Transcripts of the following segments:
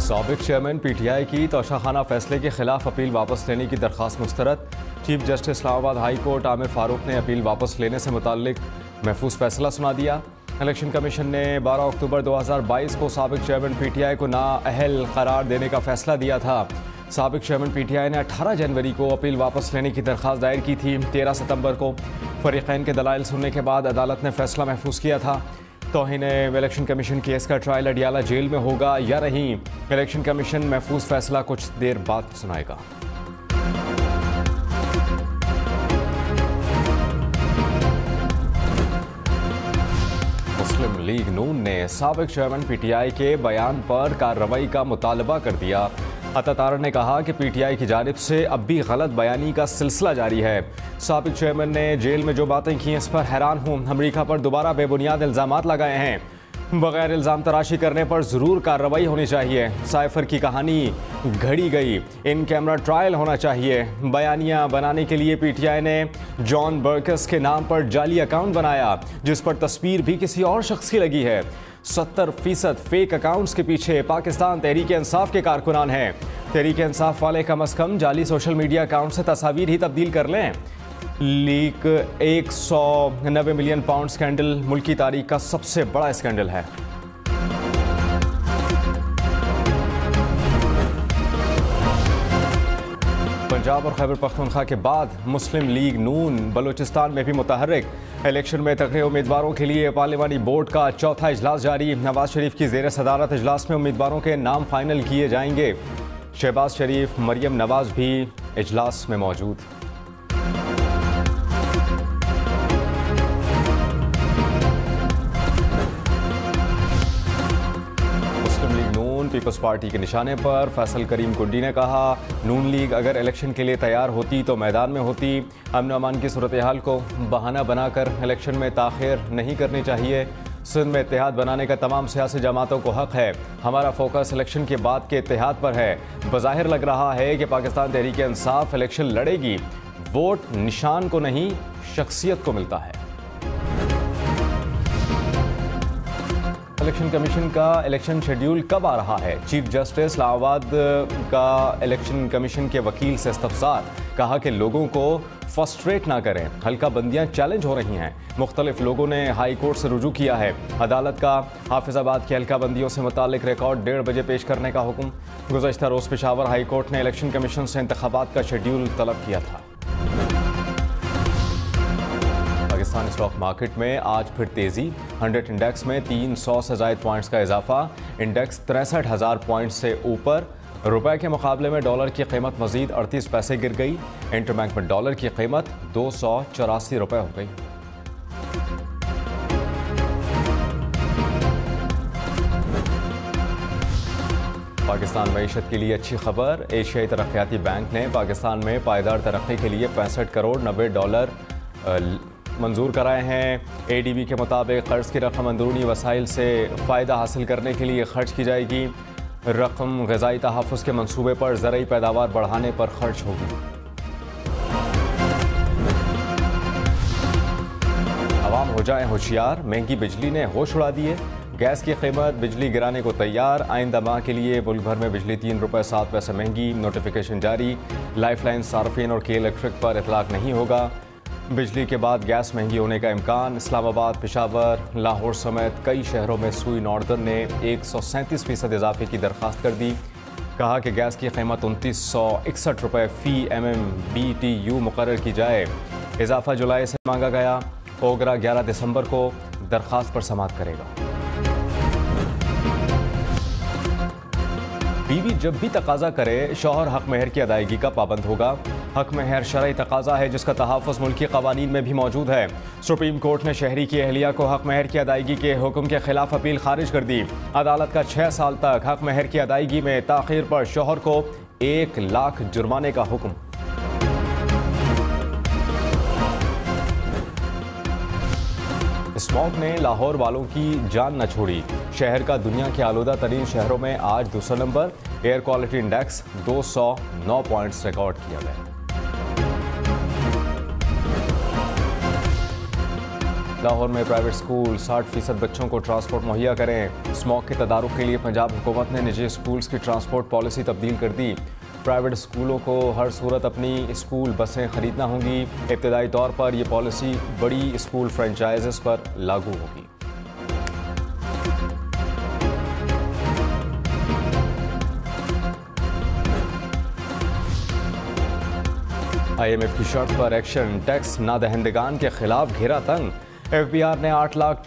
साबिक chairman PTI की तोशाखाना फैसले के खिलाफ अपील वापस लेने की दरख्वास्त मुस्तरद। Chief justice Islamabad high court Aamir Farooq ने अपील वापस लेने से मुताल्लिक महफूज फैसला सुना दिया। इलेक्शन कमीशन ने 12 अक्टूबर 2022 को साबिक चेयरमैन पीटीआई को नाअहल करार देने का फैसला दिया था। साबिक चेयरमैन पीटीआई ने 18 जनवरी को अपील वापस लेने की दरख्वास्त दायर की थी। 13 सितंबर को फरीकैन के दलाइल सुनने के बाद अदालत ने फैसला महफूज किया था। तौहीन इलेक्शन कमीशन केस का ट्रायल अडियाला जेल में होगा या नहीं, इलेक्शन कमीशन महफूज फैसला कुछ देर बाद सुनाएगा। मुस्लिम लीग नून ने साबिक चेयरमैन पीटीआई के बयान पर कार्रवाई का मुतालबा कर दिया। अतातार ने कहा कि पीटीआई की जानिब से अब भी गलत बयानी का सिलसिला जारी है। साबिक चेयरमैन ने जेल में जो बातें की इस पर हैरान हूँ। अमरीका पर दोबारा बेबुनियाद इल्ज़ामात लगाए हैं। बगैर इल्ज़ाम तराशी करने पर ज़रूर कार्रवाई होनी चाहिए। साइफर की कहानी घड़ी गई, इन कैमरा ट्रायल होना चाहिए। बयानियाँ बनाने के लिए पीटीआई ने जॉन बर्कस के नाम पर जाली अकाउंट बनाया, जिस पर तस्वीर भी किसी और शख्स की लगी है। 70% फेक अकाउंट्स के पीछे पाकिस्तान तहरीक इंसाफ के कारकुनान हैं। तहरीक इंसाफ वाले कम अज़ कम जाली सोशल मीडिया अकाउंट से तस्वीर ही तब्दील कर लें। लीक 190 मिलियन पाउंड स्कैंडल मुल्की तारीख का सबसे बड़ा स्कैंडल है। पंजाब और खैबर पख्तूनख्वा के बाद मुस्लिम लीग नून बलूचिस्तान में भी मुतहर्रिक। इलेक्शन में तगड़े उम्मीदवारों के लिए पार्लिमानी बोर्ड का चौथा इजलास जारी। नवाज शरीफ की ज़ेर सदारत इजलास में उम्मीदवारों के नाम फाइनल किए जाएंगे। शहबाज शरीफ, मरियम नवाज भी इजलास में मौजूद। पीपल्स पार्टी के निशाने पर फैसल करीम कुंडी ने कहा, नून लीग अगर इलेक्शन के लिए तैयार होती तो मैदान में होती। अमन अमान की सूरत हाल को बहाना बनाकर इलेक्शन में ताख़ीर नहीं करनी चाहिए। सिंध में इत्तेहाद बनाने का तमाम सियासी जमातों को हक है। हमारा फोकस इलेक्शन के बाद के इत्तेहाद पर है। बज़ाहिर लग रहा है कि पाकिस्तान तहरीक इंसाफ इलेक्शन लड़ेगी। वोट निशान को नहीं, शख्सियत को मिलता है। इलेक्शन कमीशन का इलेक्शन शेड्यूल कब आ रहा है? चीफ जस्टिस इस्लामाबाद का इलेक्शन कमीशन के वकील से इस्तफसार। कहा कि लोगों को फ्रस्ट्रेट ना करें, हल्का बंदियाँ चैलेंज हो रही हैं। मुख्तलिफ लोगों ने हाई कोर्ट से रुजू किया है। अदालत का हाफिजाबाद की हल्का बंदियों से मुतालिक रिकॉर्ड 1:30 बजे पेश करने का हुक्म। गुज़श्ता रोज़ पेशावर हाई कोर्ट ने इलेक्शन कमीशन से इंतखाबात का शेड्यूल तलब किया था। पाकिस्तान स्टॉक मार्केट में आज फिर तेजी। 100 इंडेक्स में 300 से ज़ायद पॉइंट्स का इजाफा। इंडेक्स 63,000 पॉइंट्स से ऊपर। रुपए के मुकाबले में डॉलर की कीमत मजीद 38 पैसे गिर गई। इंटरबैंक में डॉलर की कीमत 284 रुपए हो गई। पाकिस्तान मईशत के लिए अच्छी खबर। एशियाई तरक्याती बैंक ने पाकिस्तान में पायदार तरक्की के लिए 65 करोड़ 90 डॉलर मंजूर कराए हैं। एडीबी के मुताबिक कर्ज की रकम अंदरूनी वसाइल से फ़ायदा हासिल करने के लिए खर्च की जाएगी। रकम ग़िज़ाई तहफ़्फ़ुज़ के मंसूबे पर ज़रई पैदावार बढ़ाने पर खर्च होगी। आवाम हो जाए होशियार, महंगी बिजली ने होश उड़ा दिए। गैस की कीमत बिजली गिराने को तैयार। आइंदा माह के लिए मुल्क भर में बिजली 3 रुपये 7 पैसे महंगी। नोटिफिकेशन जारी। लाइफलाइन सार्फिन और के इलेक्ट्रिक पर इतलाक नहीं होगा। बिजली के बाद गैस महंगी होने का इम्कान। इस्लामाबाद, पेशावर, लाहौर समेत कई शहरों में सुई नॉर्दर्न ने 137% इजाफे की दरख्वास्त कर दी। कहा कि गैस की कीमत 2961 रुपये फ़ी MMBTU मुकर्रर की जाए। इजाफा जुलाई से मांगा गया। ओगरा 11 दिसंबर को दरख्वास्त पर समाअत करेगा। बीवी जब भी तकाजा करे, शौहर हक महर की अदायगी का पाबंद होगा। हक महर शरई तकाजा है जिसका तहफ़्फ़ुज़ मुल्की क़वानीन में भी मौजूद है। सुप्रीम कोर्ट ने शहरी की अहलिया को हक महर की अदायगी के हुक्म के खिलाफ अपील खारिज कर दी। अदालत का 6 साल तक हक महर की अदायगी में ताख़ीर पर शौहर को 1 लाख जुर्माने का हुक्म। स्मॉग ने लाहौर वालों की जान न छोड़ी। शहर का दुनिया के आलूदा तरीन शहरों में आज दूसरा number. Air quality index 209 points record किया गया। लाहौर में प्राइवेट स्कूल 60% बच्चों को ट्रांसपोर्ट मुहैया करें। स्मॉग के तदारुक के लिए पंजाब हुकूमत ने निजी स्कूल्स की ट्रांसपोर्ट पॉलिसी तब्दील कर दी। प्राइवेट स्कूलों को हर सूरत अपनी स्कूल बसें खरीदना होंगी। इब्तदाई तौर पर यह पॉलिसी बड़ी स्कूल फ्रेंचाइजेस पर लागू होगी। IMF की शर्त पर एक्शन, टैक्स नादहिंदगान के खिलाफ घेरा तंग। FBR ने 8 लाख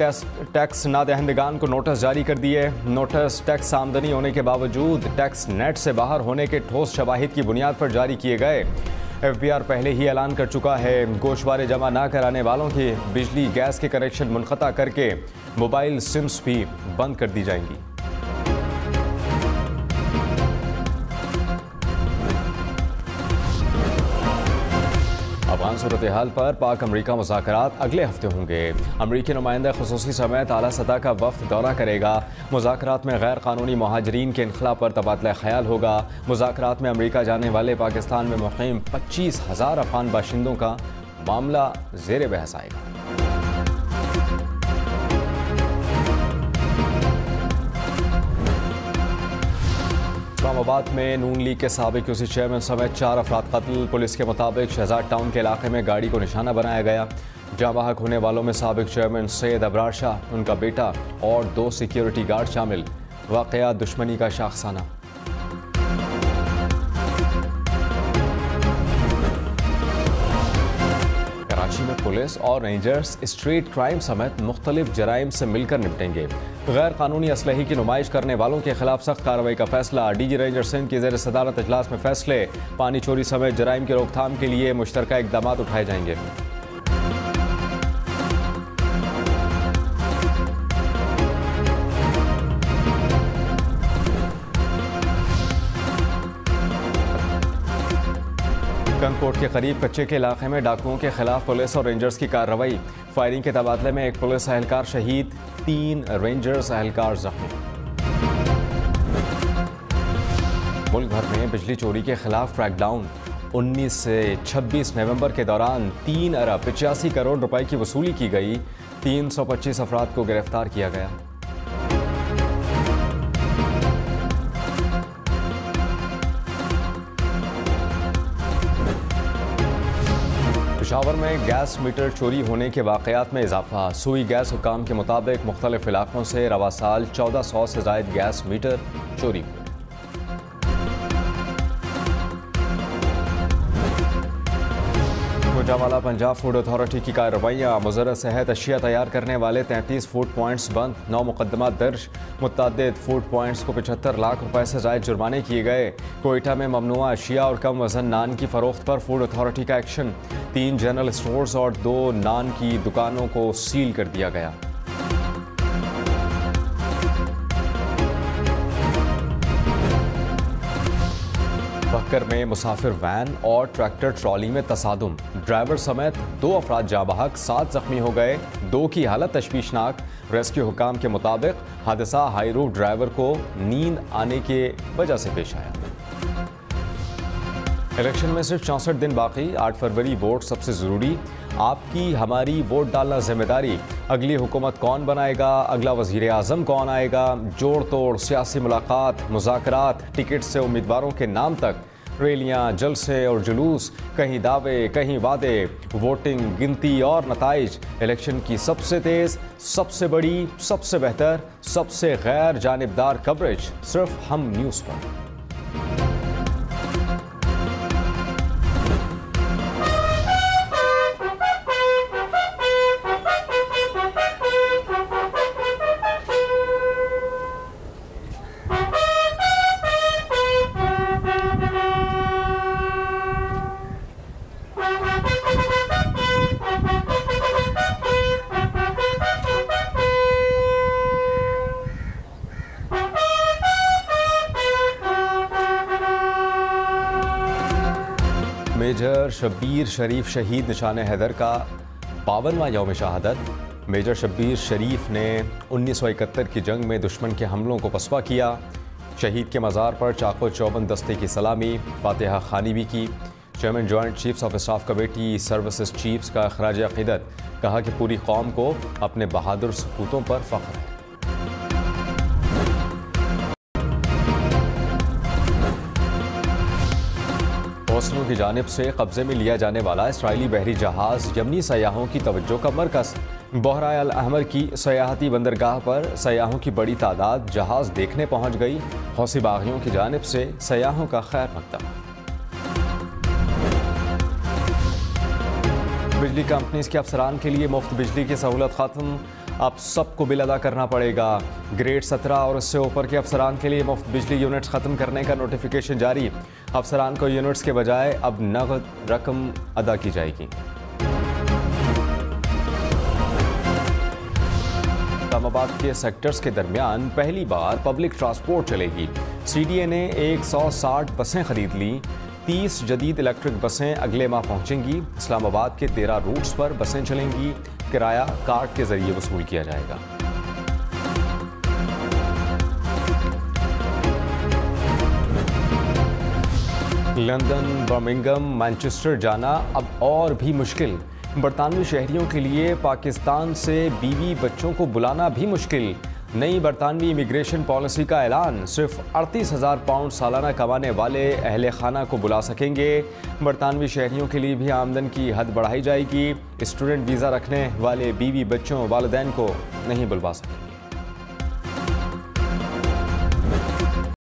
टैक्स नादहिंदगान को नोटिस जारी कर दिए। नोटिस टैक्स आमदनी होने के बावजूद टैक्स नेट से बाहर होने के ठोस शवाहिद की बुनियाद पर जारी किए गए। FBR पहले ही ऐलान कर चुका है गोशवारे जमा ना कराने वालों के बिजली गैस के कनेक्शन मुनक़ता करके मोबाइल सिम्स भी बंद कर दी जाएंगी। अफगान सूरत हाल पर पाक अमरीका मुज़ाकरात अगले हफ्ते होंगे। अमरीकी नुमाइंदा खुसूसी समेत आला सतह का वफ्द दौरा करेगा। मुज़ाकरात में गैर कानूनी मुहाजिरीन के इनखला पर तबादला ख्याल होगा। मुज़ाकरात में अमरीका जाने वाले पाकिस्तान में मुक़ीम 25,000 अफगान बाशिंदों का मामला ज़ेर बहस आएगा। इस्लामाबाद में नून लीग के साबिक यूसी चेयरमैन समेत 4 अफराद कत्ल। पुलिस के मुताबिक शहजाद टाउन के इलाके में गाड़ी को निशाना बनाया गया। जाँ बहक होने वालों में साबिक चेयरमैन सैयद अबरार शाह, उनका बेटा और 2 सिक्योरिटी गार्ड शामिल। वाक़या दुश्मनी का शाखसाना। कराची में पुलिस और रेंजर्स स्ट्रीट क्राइम समेत मुख्तलिफ जराइम से मिलकर निपटेंगे। गैर कानूनी असलहे की नुमाइश करने वालों के खिलाफ सख्त कार्रवाई का फैसला। DG रेंजर सिंध की ज़ेर सदारत इजलास में फैसले। पानी चोरी समेत जराइम की रोकथाम के लिए मुश्तरका इक़दाम उठाए जाएंगे। कंगकोट के करीब कच्चे के इलाके में डाकुओं के खिलाफ पुलिस और रेंजर्स की कार्रवाई। फायरिंग के तबादले में एक पुलिस एहलकार शहीद, 3 रेंजर्स एहलकार जख्मी। मुल्क भर में बिजली चोरी के खिलाफ क्रैकडाउन। 19 से 26 नवंबर के दौरान 3 अरब 85 करोड़ रुपए की वसूली की गई। 325 अफराद को गिरफ्तार किया गया। पेशावर में गैस मीटर चोरी होने के वाक़यात में इजाफा। सुई गैस हुकाम के मुताबिक मुख्तलिफ इलाकों से रवा साल 1400 से ज़ायद गैस मीटर चोरी हुए। गुजरांवाला पंजाब फूड अथॉरिटी की कार्रवाइयाँ। मुज़र्रत सेहत अशिया तैयार करने वाले 33 फूड पॉइंट्स बंद। 9 मुकदमा दर्ज। मुतअद्दिद फूड पॉइंट्स को 75 लाख रुपए से ज़ायद जुर्माने किए गए। कोयटा में ममनुआ अशिया और कम वजन नान की फरोख्त पर फूड अथॉरिटी का एक्शन। 3 जनरल स्टोर्स और 2 नान की दुकानों को सील कर दिया गया। बक्कर में मुसाफिर वैन और ट्रैक्टर ट्रॉली में तसादुम। ड्राइवर समेत 2 अफराद जाँ बहक, 7 जख्मी हो गए। 2 की हालत तशवीशनाक। रेस्क्यू हुकाम के मुताबिक हादसा हाई रूफ ड्राइवर को नींद आने के वजह से पेश आया। इलेक्शन में सिर्फ 64 दिन बाकी। 8 फरवरी वोट सबसे ज़रूरी। आपकी हमारी वोट डालना जिम्मेदारी। अगली हुकूमत कौन बनाएगा, अगला वज़ीर आज़म कौन आएगा, जोड़ तोड़ सियासी मुलाकात, मुज़ाकरात, टिकट से उम्मीदवारों के नाम तक, रैलियाँ, जलसे और जुलूस, कहीं दावे कहीं वादे, वोटिंग, गिनती और नताइज। इलेक्शन की सबसे तेज़, सबसे बड़ी, सबसे बेहतर, सबसे गैर जानिबदार कवरेज सिर्फ हम न्यूज़ पर। मेजर शब्बीर शरीफ शहीद निशान हैदर का 52वां यौम शहादत। मेजर शब्बीर शरीफ ने 1971 की जंग में दुश्मन के हमलों को पसपा किया। शहीद के मज़ार पर चाको चौबंद दस्ते की सलामी, फातिहा खानी भी की। Chairman joint chiefs of staff committee services chiefs का खराज अकीदत, कहा कि पूरी कौम को अपने बहादुर सपूतों पर फख्र है। हौसलों की जानिब से कब्जे में लिया जाने वाला इसराइली बहरी जहाज यमनी सयाहों की तवज्जो का मरकज़। बहरा अल अहमर की सयाहती बंदरगाह पर सयाहों की बड़ी तादाद जहाज देखने पहुंच गई। हौसी बागियों की जानिब से सयाहों का खैर मकदम। बिजली कंपनीज के अफसरान के लिए मुफ्त बिजली की सहूलत खत्म, अब सबको बिल अदा करना पड़ेगा। ग्रेड 17 और उससे ऊपर के अफसरान के लिए मुफ्त बिजली यूनिट्स ख़त्म करने का नोटिफिकेशन जारी। अफसरान को यूनिट्स के बजाय अब नगद रकम अदा की जाएगी। इस्लामाबाद के सेक्टर्स के दरमियान पहली बार पब्लिक ट्रांसपोर्ट चलेगी। CDA ने 160 बसें खरीद ली। 30 जदीद इलेक्ट्रिक बसें अगले माह पहुंचेंगी। इस्लामाबाद के 13 रूट्स पर बसें चलेंगी। किराया कार्ड के जरिए वसूल किया जाएगा। लंदन, बर्मिंघम, मैनचेस्टर जाना अब और भी मुश्किल। बरतानवी शहरियों के लिए पाकिस्तान से बीवी बच्चों को बुलाना भी मुश्किल। नई बरतानवी इमिग्रेशन पॉलिसी का ऐलान, सिर्फ 38,000 पाउंड सालाना कमाने वाले अहले खाना को बुला सकेंगे। बरतानवी शहरियों के लिए भी आमदन की हद बढ़ाई जाएगी। स्टूडेंट वीज़ा रखने वाले बीवी बच्चों वालिदैन को नहीं बुलवा सकेंगे।